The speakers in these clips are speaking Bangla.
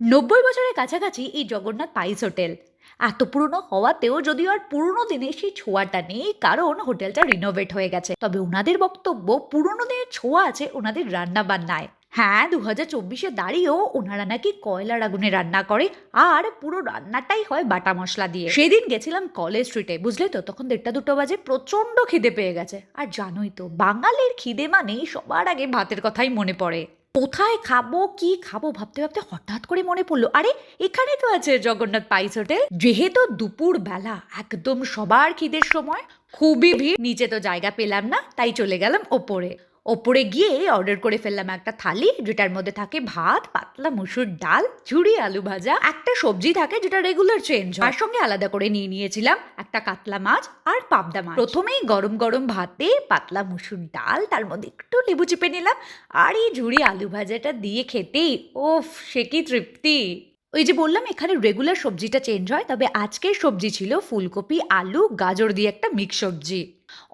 ৯০ বছরের কাছাকাছি এই জগন্নাথ পাইস হোটেল। এত পুরনো হওয়াতেও যদিও আর পুরনো দিনের সেই ছোঁয়াটা নেই, কারণ হোটেলটা রিনোভেট হয়ে গেছে। তবে ওনাদের বক্তব্য পুরনো দিনের ছোঁয়া আছে ওনাদের রান্না বান্নায়। হ্যাঁ, 2024-এ দাঁড়িয়েও ওনারা নাকি কয়লার আগুনে রান্না করে, আর পুরো রান্নাটাই হয় বাটা মশলা দিয়ে। সেদিন গেছিলাম কলেজ স্ট্রিটে, বুঝলে তো, তখন 1:30-2 বাজে, প্রচন্ড খিদে পেয়ে গেছে। আর জানোই তো, বাঙালির খিদে মানেই সবার আগে ভাতের কথাই মনে পড়ে। কোথায় খাবো কি খাবো ভাবতে ভাবতে হঠাৎ করে মনে পড়লো, আরে এখানে তো আছে জগন্নাথ পাইস হোটেল। যেহেতু দুপুর বেলা, একদম সবার খিদের সময়, খুবই ভিড়, নিচে তো জায়গা পেলাম না, তাই চলে গেলাম ওপরে। ওপরে গিয়ে অর্ডার করে ফেললাম একটা থালি, যেটার মধ্যে থাকে ভাত, পাতলা মুসুর ডাল, ঝুরি আলু ভাজা, একটা সবজি থাকে যেটা রেগুলার চেঞ্জ হয়, তার সঙ্গে আলাদা করে নিয়ে নিয়েছিলাম একটা কাতলা মাছ আর পাবদা মাছ। প্রথমেই গরম গরম ভাতে পাতলা মুসুর ডাল, তার মধ্যে একটু লেবু চিপে নিলাম, আর এই ঝুরি আলু ভাজাটা দিয়ে খেতেই ওফ, সে কি তৃপ্তি! ওই যে বললাম এখানে রেগুলার সবজিটা চেঞ্জ হয়, তবে আজকের সবজি ছিল ফুলকপি আলু গাজর দিয়ে একটা মিক্স সবজি।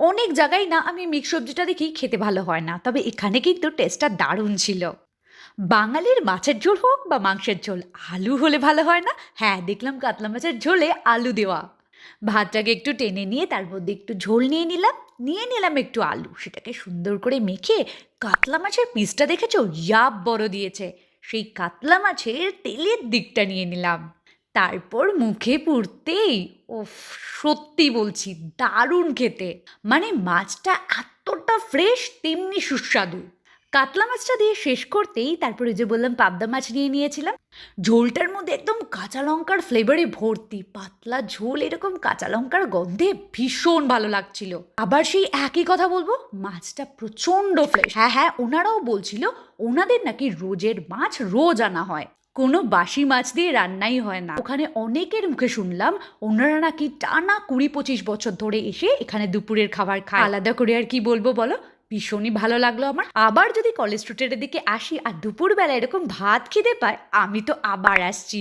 অনেক জায়গায় না আমি মিক্স সবজিটা দেখি খেতে ভালো হয় না, তবে এখানে কিন্তু টেস্টটা দারুণ ছিল। বাঙালির মাছের ঝোল হোক বা মাংসের ঝোল, আলু হলে ভালো হয় না? হ্যাঁ, দেখলাম কাতলা মাছের ঝোলে আলু দেওয়া। ভাতটাকে একটু টেনে নিয়ে তার মধ্যে একটু ঝোল নিয়ে নিলাম একটু আলু, সেটাকে সুন্দর করে মেখে কাতলা মাছের পিসটা দেখেছো, ইয়াব বড় দিয়েছে, সেই কাতলা মাছের তেলের দিকটা নিয়ে নিলাম। তারপর মুখে পুরতেই ওফ, সত্যি বলছি দারুণ খেতে। মানে মাছটা এতটা ফ্রেশ, তেমনি সুস্বাদু। কাতলা মাছটা দিয়ে শেষ করতেই তারপরে যে বললাম পাবদা মাছ নিয়ে নিয়েছিলাম। ঝোলটার মধ্যে একদম কাঁচা লঙ্কার ফ্লেভারে ভর্তি, পাতলা ঝোল, এরকম কাঁচা লঙ্কার গন্ধে ভীষণ ভালো লাগছিল। আবার সেই একই কথা বলবো, মাছটা প্রচণ্ড ফ্রেশ। হ্যাঁ হ্যাঁ, ওনারাও বলছিল ওনাদের নাকি রোজের মাছ রোজ আনা হয়, কোনো বাসি মাছ দিয়ে রান্নাই হয় না। ওখানে অনেকের মুখে শুনলাম ওনারা নাকি টানা 20-25 বছর ধরে এসে এখানে দুপুরের খাবার খায়। আলাদা করে আর কি বলবো বলো, ভীষণই ভালো লাগলো আমার। আবার যদি কলেজ স্ট্রিটের দিকে আসি আর দুপুরবেলা এরকম ভাত খিদে পায়, আমি তো আবার আসছি।